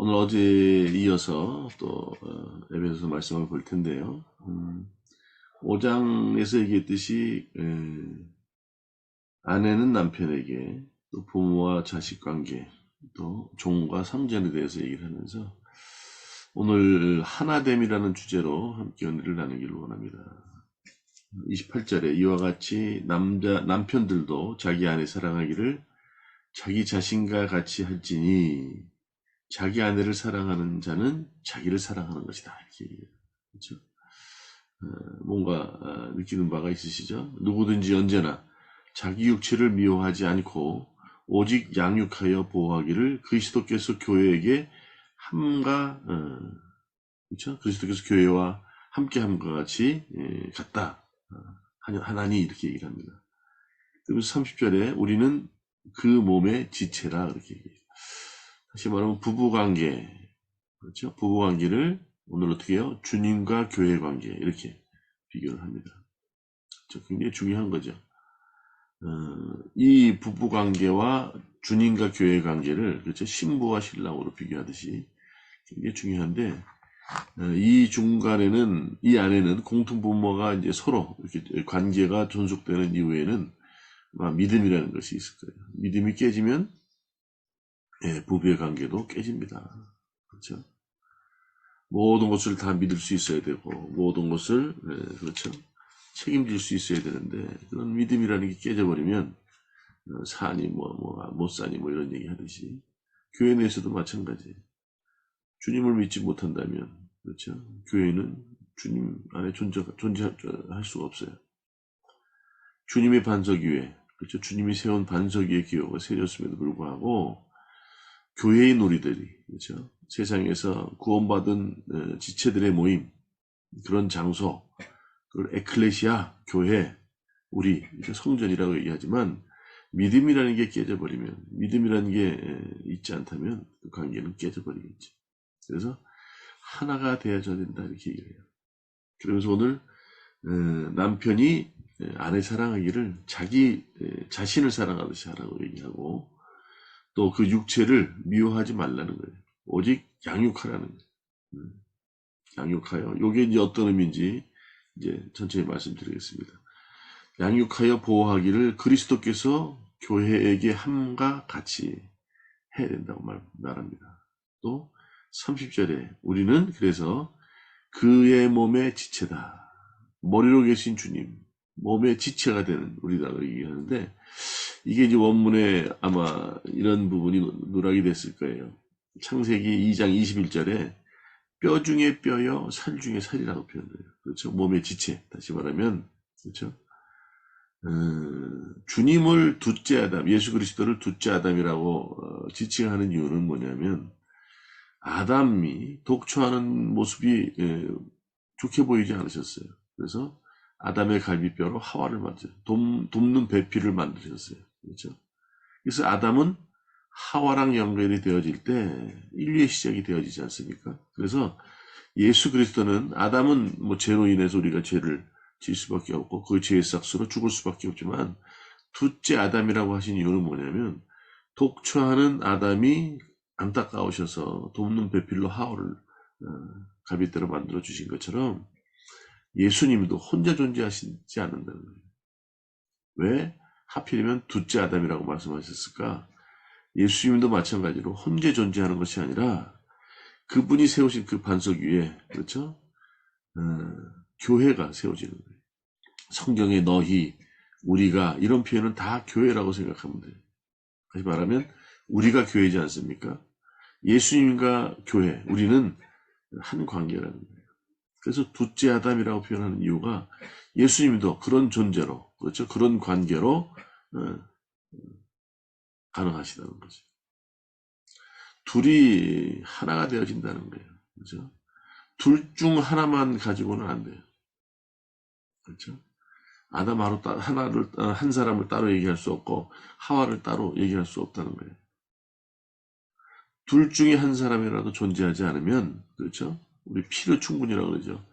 오늘 어제에 이어서 또 에베소서 말씀을 볼 텐데요. 5장에서 얘기했듯이 아내는 남편에게, 또 부모와 자식 관계, 또 종과 상전에 대해서 얘기를 하면서 오늘 하나됨이라는 주제로 함께 은혜를 나누기를 원합니다. 28절에 이와 같이 남편들도 자기 아내 사랑하기를 자기 자신과 같이 할지니 자기 아내를 사랑하는 자는 자기를 사랑하는 것이다. 이렇게 얘기해요. 그렇죠? 뭔가 느끼는 바가 있으시죠? 누구든지 언제나 자기 육체를 미워하지 않고 오직 양육하여 보호하기를 그리스도께서 교회에게 함과 그렇죠? 그리스도께서 교회와 함께 함과 같이 같다. 하나니 이렇게 얘기를 합니다. 그리고 30절에 우리는 그 몸의 지체라 이렇게 얘기해요. 다시 말하면 부부관계, 그렇죠? 부부관계를 오늘 어떻게 해요? 주님과 교회 관계 이렇게 비교를 합니다. 그렇죠? 굉장히 중요한 거죠. 이 부부관계와 주님과 교회 관계를 그렇죠? 신부와 신랑으로 비교하듯이 굉장히 중요한데 이 중간에는 이 안에는 공통부모가 이제 서로 이렇게 관계가 존속되는 이후에는 믿음이라는 것이 있을 거예요. 믿음이 깨지면 부부의 관계도 깨집니다. 그렇죠? 모든 것을 다 믿을 수 있어야 되고 모든 것을 그렇죠? 책임질 수 있어야 되는데 그런 믿음이라는 게 깨져버리면 사니 못 사니 이런 얘기 하듯이 교회 내에서도 마찬가지. 주님을 믿지 못한다면 그렇죠? 교회는 주님 안에 존재할 수가 없어요. 주님의 반석 위에 그렇죠? 주님이 세운 반석 위에 기호가 세졌음에도 불구하고 교회의 놀이들이 그렇죠? 세상에서 구원받은 지체들의 모임 그런 장소 그걸 에클레시아 교회 우리 성전이라고 얘기하지만 믿음이라는 게 깨져버리면 믿음이라는 게 있지 않다면 그 관계는 깨져버리겠죠. 그래서 하나가 되어져야 된다 이렇게 얘기해요. 그러면서 오늘 남편이 아내 사랑하기를 자기 자신을 사랑하듯이 하라고 얘기하고 또 그 육체를 미워하지 말라는 거예요. 오직 양육하라는 거예요. 양육하여. 요게 이제 어떤 의미인지 이제 천천히 말씀드리겠습니다. 양육하여 보호하기를 그리스도께서 교회에게 함과 같이 해야 된다고 말합니다. 또 30절에 우리는 그래서 그의 몸의 지체다. 머리로 계신 주님, 몸의 지체가 되는 우리라고 얘기하는데 이게 이제 원문에 아마 이런 부분이 누락이 됐을 거예요. 창세기 2장 21절에 뼈 중에 뼈여 살 중에 살이라고 표현해요. 그렇죠? 몸의 지체. 다시 말하면 그렇죠? 주님을 둘째 아담, 예수 그리스도를 둘째 아담이라고 지칭하는 이유는 뭐냐면 아담이 독초하는 모습이 좋게 보이지 않으셨어요. 그래서 아담의 갈비뼈로 하와를 만들어요. 돕는 배필을 만드셨어요. 그렇죠? 그래서 아담은 하와랑 연결이 되어질 때 인류의 시작이 되어지지 않습니까? 그래서 예수 그리스도는 아담은 죄로 인해서 우리가 죄를 질 수밖에 없고 그 죄의 삭수로 죽을 수밖에 없지만 둘째 아담이라고 하신 이유는 뭐냐면 독초하는 아담이 안타까우셔서 돕는 배필로 하와를 갈빗대로 만들어 주신 것처럼 예수님도 혼자 존재하시지 않는다는 거예요. 왜 하필이면 둘째 아담이라고 말씀하셨을까? 예수님도 마찬가지로 혼자 존재하는 것이 아니라 그분이 세우신 그 반석 위에 그렇죠? 교회가 세워지는 거예요. 성경에 너희, 우리가 이런 표현은 다 교회라고 생각하면 돼요. 다시 말하면 우리가 교회지 않습니까? 예수님과 교회, 우리는 한 관계라는 거예요. 그래서 둘째 아담이라고 표현하는 이유가 예수님도 그런 존재로, 그렇죠? 그런 관계로 가능하시다는 거죠. 둘이 하나가 되어진다는 거예요. 그렇죠? 둘 중 하나만 가지고는 안 돼요. 그렇죠? 아담 하나를 한 사람을 따로 얘기할 수 없고 하와를 따로 얘기할 수 없다는 거예요. 둘 중에 한 사람이라도 존재하지 않으면 그렇죠? 우리 필요 충분이라고 그러죠.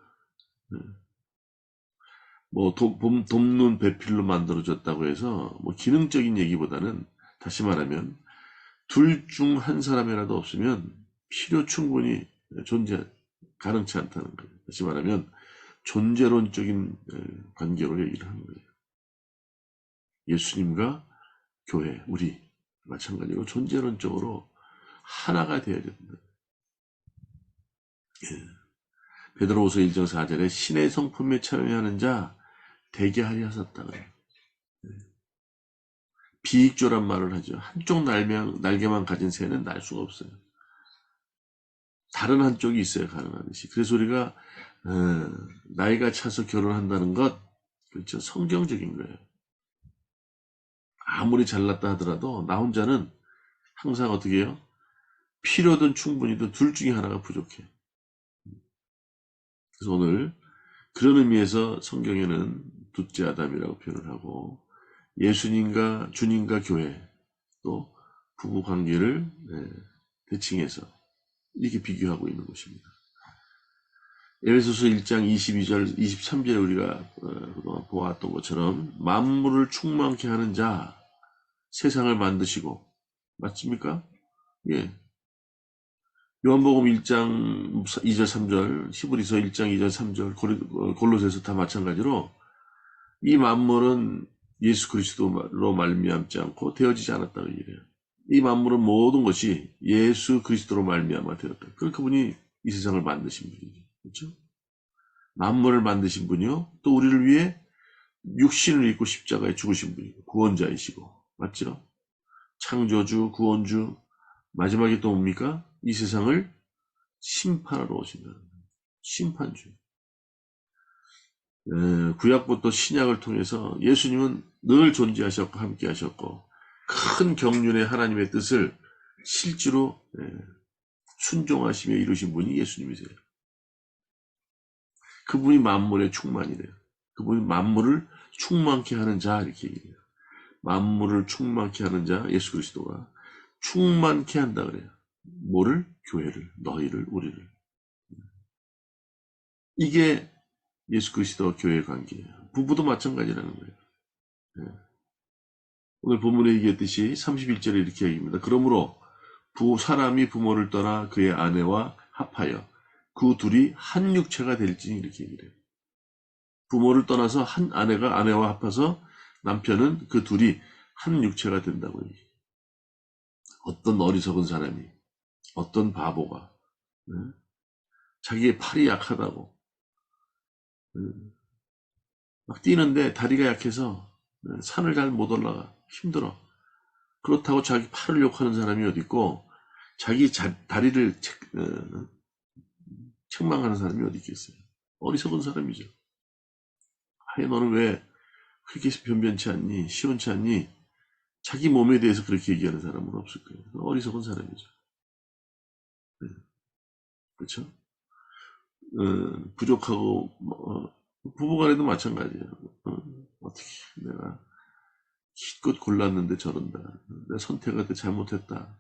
돕는 배필로 만들어졌다고 해서 기능적인 얘기보다는 다시 말하면 둘 중 한 사람이라도 없으면 필요 충분히 가능치 않다는 거예요. 다시 말하면 존재론적인 관계로 얘기를 하는 거예요. 예수님과 교회, 우리 마찬가지로 존재론적으로 하나가 되어야 된다. 베드로후서 1장 4절에 신의 성품에 참여하는 자 되게 하려 하셨다 그래요. 비익조란 말을 하죠. 한쪽 날개만 가진 새는 날 수가 없어요. 다른 한쪽이 있어야 가능하듯이. 그래서 우리가 나이가 차서 결혼한다는 것, 그렇죠, 성경적인 거예요. 아무리 잘났다 하더라도 나 혼자는 항상 어떻게 해요? 필요든 충분히든 둘 중에 하나가 부족해. 그래서 오늘 그런 의미에서 성경에는 둘째 아담이라고 표현을 하고, 예수님과 주님과 교회, 또 부부 관계를 대칭해서 이렇게 비교하고 있는 것입니다. 에베소서 1장 22절, 23절에 우리가 그동안 보았던 것처럼 만물을 충만케 하는 자, 세상을 만드시고, 맞습니까? 예. 요한복음 1장 2절 3절, 히브리서 1장 2절 3절, 골로새서 다 마찬가지로 이 만물은 예수 그리스도로 말미암지 않고 되어지지 않았다고 얘기해요. 이 만물은 모든 것이 예수 그리스도로 말미암아 되었다. 그분이 이 세상을 만드신 분이죠. 그렇죠? 만물을 만드신 분이요, 또 우리를 위해 육신을 입고 십자가에 죽으신 분이고 구원자이시고, 맞죠? 창조주, 구원주, 마지막에 또 뭡니까? 이 세상을 심판하러 오신다는 거예요. 심판주. 구약부터 신약을 통해서 예수님은 늘 존재하셨고 함께 하셨고, 큰 경륜의 하나님의 뜻을 실제로 순종하시며 이루신 분이 예수님이세요. 그분이 만물의 충만이래요. 그분이 만물을 충만케 하는 자, 이렇게 얘기해요. 만물을 충만케 하는 자, 예수 그리스도가 충만케 한다 그래요. 뭐를? 교회를, 너희를, 우리를. 이게 예수 그리스도와 교회의 관계예요. 부부도 마찬가지라는 거예요. 오늘 본문에 얘기했듯이 31절에 이렇게 얘기합니다. 그러므로 사람이 부모를 떠나 그의 아내와 합하여 그 둘이 한 육체가 될지니, 이렇게 얘기를 해요. 부모를 떠나서 아내와 합해서 남편은 그 둘이 한 육체가 된다고 얘기해요. 어떤 어리석은 사람이, 어떤 바보가 자기의 팔이 약하다고 막 뛰는데 다리가 약해서 산을 잘 못 올라가, 힘들어. 그렇다고 자기 팔을 욕하는 사람이 어디 있고 자기 다리를 책망하는 사람이 어디 있겠어요. 어리석은 사람이죠. 아예 너는 왜 그렇게 변변치 않니? 시원치 않니? 자기 몸에 대해서 그렇게 얘기하는 사람은 없을 거예요. 어리석은 사람이죠. 그렇죠? 부족하고 부부간에도 마찬가지예요. 어떻게 내가 기껏 골랐는데 저런다. 내 선택을 잘못했다.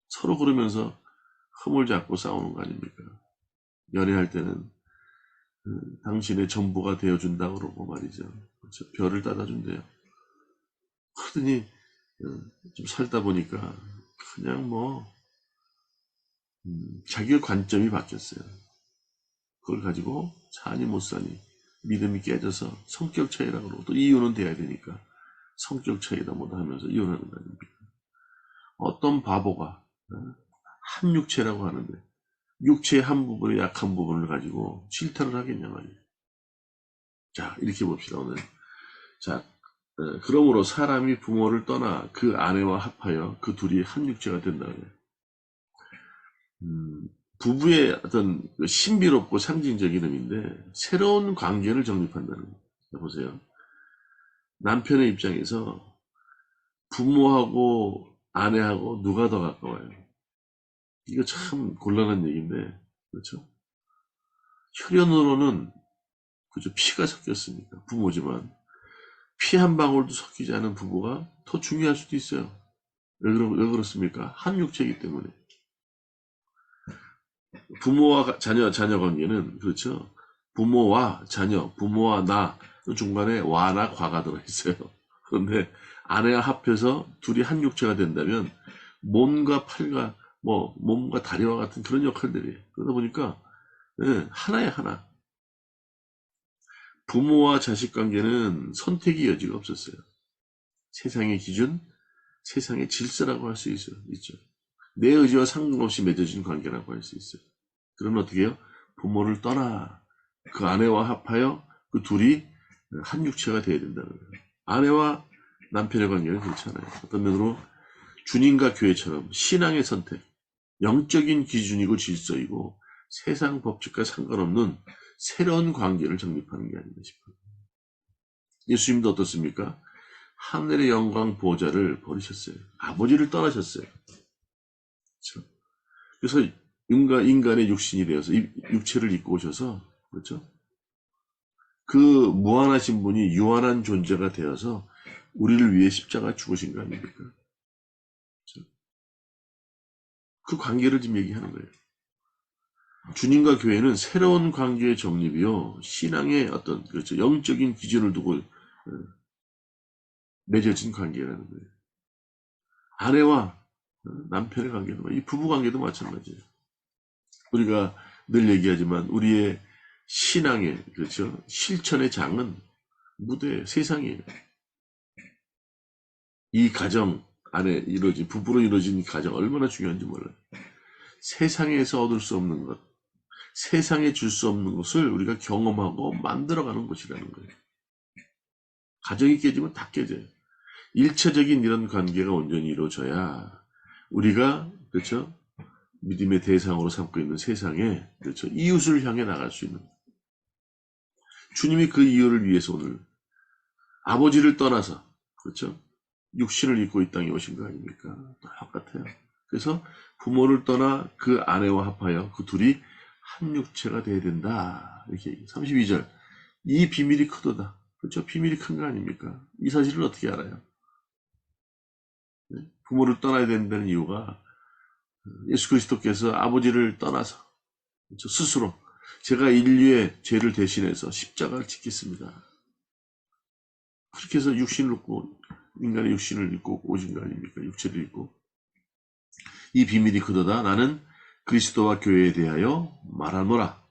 서로 그러면서 흠을 잡고 싸우는 거 아닙니까? 연애할 때는 당신의 전부가 되어준다 그러고 말이죠. 그렇죠? 별을 따다준대요. 그러더니 좀 살다 보니까 그냥 자기의 관점이 바뀌었어요. 그걸 가지고 사니 못 사니 믿음이 깨져서 성격 차이라고 그러고, 또 이혼은 돼야 되니까 성격 차이다 뭐다 하면서 이혼하는 거 아닙니까? 어떤 바보가 한 육체라고 하는데 육체의 한 부분의 약한 부분을 가지고 실타를 하겠냐 말이에요. 자, 이렇게 봅시다 오늘. 자, 그러므로 사람이 부모를 떠나 그 아내와 합하여 그 둘이 한 육체가 된다 그래요. 부부의 어떤 신비롭고 상징적인 의미인데 새로운 관계를 정립한다는 거예요. 보세요. 남편의 입장에서 부모하고 아내하고 누가 더 가까워요? 이거 참 곤란한 얘기인데, 그렇죠? 혈연으로는 그죠, 피가 섞였으니까 부모지만 피 한 방울도 섞이지 않은 부부가 더 중요할 수도 있어요. 왜 그렇습니까? 한 육체이기 때문에. 부모와 자녀 관계는 그렇죠. 부모와 자녀, 부모와 나 중간에 와나 과가 들어있어요. 그런데 아내와 합해서 둘이 한 육체가 된다면 몸과 팔과 뭐 몸과 다리와 같은 그런 역할들이에요. 그러다 보니까 하나야 하나. 부모와 자식 관계는 선택의 여지가 없었어요. 세상의 기준, 세상의 질서라고 할 수 있죠. 내 의지와 상관없이 맺어진 관계라고 할 수 있어요. 그러면 어떻게 해요? 부모를 떠나 그 아내와 합하여 그 둘이 한 육체가 되어야 된다는 거예요. 아내와 남편의 관계는 그렇잖아요. 어떤 면으로 주님과 교회처럼 신앙의 선택, 영적인 기준이고 질서이고 세상 법칙과 상관없는 새로운 관계를 정립하는 게 아닌가 싶어요. 예수님도 어떻습니까? 하늘의 영광 보좌를 버리셨어요. 아버지를 떠나셨어요. 그렇죠? 그래서 인간의 육신이 되어서 육체를 입고 오셔서, 그렇죠? 그 무한하신 분이 유한한 존재가 되어서 우리를 위해 십자가 죽으신 거 아닙니까? 그렇죠? 그 관계를 지금 얘기하는 거예요. 주님과 교회는 새로운 관계의 정립이요, 신앙의 어떤, 그렇죠, 영적인 기준을 두고 맺어진 관계라는 거예요. 아내와 남편의 관계도, 이 부부 관계도 마찬가지예요. 우리가 늘 얘기하지만 우리의 신앙의, 그렇죠, 실천의 장은 무대, 세상이에요. 이 가정 안에 이루어진, 부부로 이루어진 가정 얼마나 중요한지 몰라요. 세상에서 얻을 수 없는 것, 세상에 줄 수 없는 것을 우리가 경험하고 만들어가는 것이라는 거예요. 가정이 깨지면 다 깨져요. 일체적인 이런 관계가 온전히 이루어져야 우리가, 그렇죠, 믿음의 대상으로 삼고 있는 세상에, 그렇죠, 이웃을 향해 나갈 수 있는, 주님이 그 이유를 위해서 오늘 아버지를 떠나서, 그렇죠, 육신을 입고 이 땅에 오신 거 아닙니까? 똑같아요. 그래서 부모를 떠나 그 아내와 합하여 그 둘이 한 육체가 돼야 된다. 이렇게 얘기해요. 32절. 이 비밀이 크도다. 그렇죠? 비밀이 큰 거 아닙니까? 이 사실을 어떻게 알아요? 부모를 떠나야 된다는 이유가 예수 그리스도께서 아버지를 떠나서, 그렇죠? 스스로 제가 인류의 죄를 대신해서 십자가를 지켰습니다. 그렇게 해서 육신을 입고, 인간의 육신을 입고 오신 거 아닙니까? 육체를 입고. 이 비밀이 크도다. 나는 그리스도와 교회에 대하여 말하노라.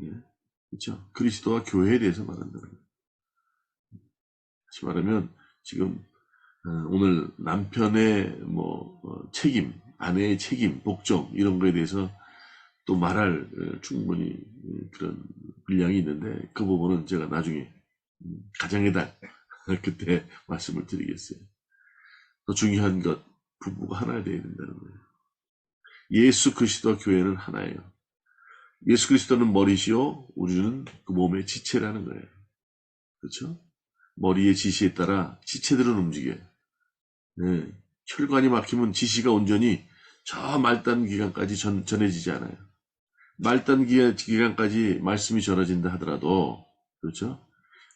예, 그렇죠? 그리스도와 교회에 대해서 말한다는 거예요. 다시 말하면 지금 오늘 남편의 책임, 아내의 책임, 복종 이런 거에 대해서 또 말할 충분히 그런 분량이 있는데 그 부분은 제가 나중에 가정의 달 그때 말씀을 드리겠어요. 더 중요한 것, 부부가 하나 되어야 된다는 거예요. 예수 그리스도와 교회는 하나예요. 예수 그리스도는 머리시요, 우리는 그 몸의 지체라는 거예요. 그렇죠? 머리의 지시에 따라 지체들은 움직여요. 네. 혈관이 막히면 지시가 온전히 저 말단 기간까지 전해지지 않아요. 말단 기간까지 말씀이 전해진다 하더라도, 그렇죠?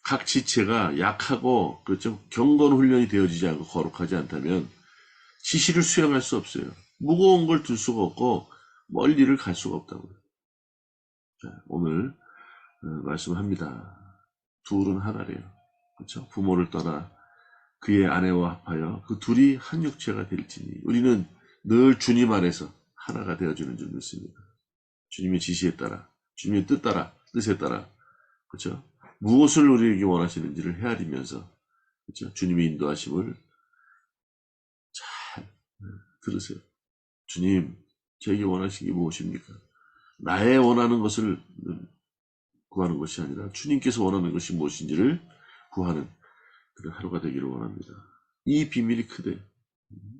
각 지체가 약하고, 그렇죠, 경건 훈련이 되어지지 않고 거룩하지 않다면 지시를 수행할 수 없어요. 무거운 걸 들 수가 없고 멀리를 갈 수가 없다고요. 자, 오늘 말씀합니다. 둘은 하나래요. 그렇죠? 부모를 떠나 그의 아내와 합하여 그 둘이 한 육체가 될지니, 우리는 늘 주님 안에서 하나가 되어주는 줄 믿습니다. 주님의 지시에 따라, 주님의 뜻에 따라, 그렇죠? 무엇을 우리에게 원하시는지를 헤아리면서, 그렇죠? 주님의 인도하심을 잘 들으세요. 주님, 저에게 원하시는 게 무엇입니까? 나의 원하는 것을 구하는 것이 아니라 주님께서 원하는 것이 무엇인지를 구하는 그런 하루가 되기를 원합니다. 이 비밀이 크대.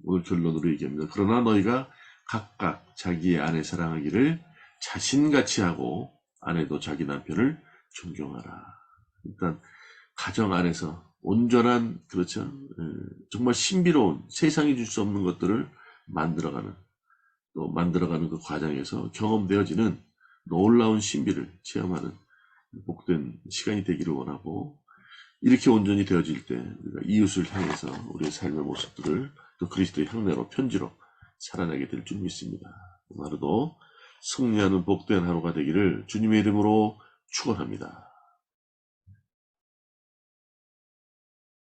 오늘 결론으로 얘기합니다. 그러나 너희가 각각 자기의 아내 사랑하기를 자신같이 하고 아내도 자기 남편을 존경하라. 일단 가정 안에서 온전한, 그렇죠, 정말 신비로운, 세상이 줄 수 없는 것들을 만들어가는 그 과정에서 경험되어지는 놀라운 신비를 체험하는 복된 시간이 되기를 원하고, 이렇게 온전히 되어질 때 우리가 이웃을 향해서 우리의 삶의 모습들을 또 그리스도의 향내로 편지로 살아내게 될 줄 믿습니다. 오늘 하루도 승리하는 복된 하루가 되기를 주님의 이름으로 축원합니다.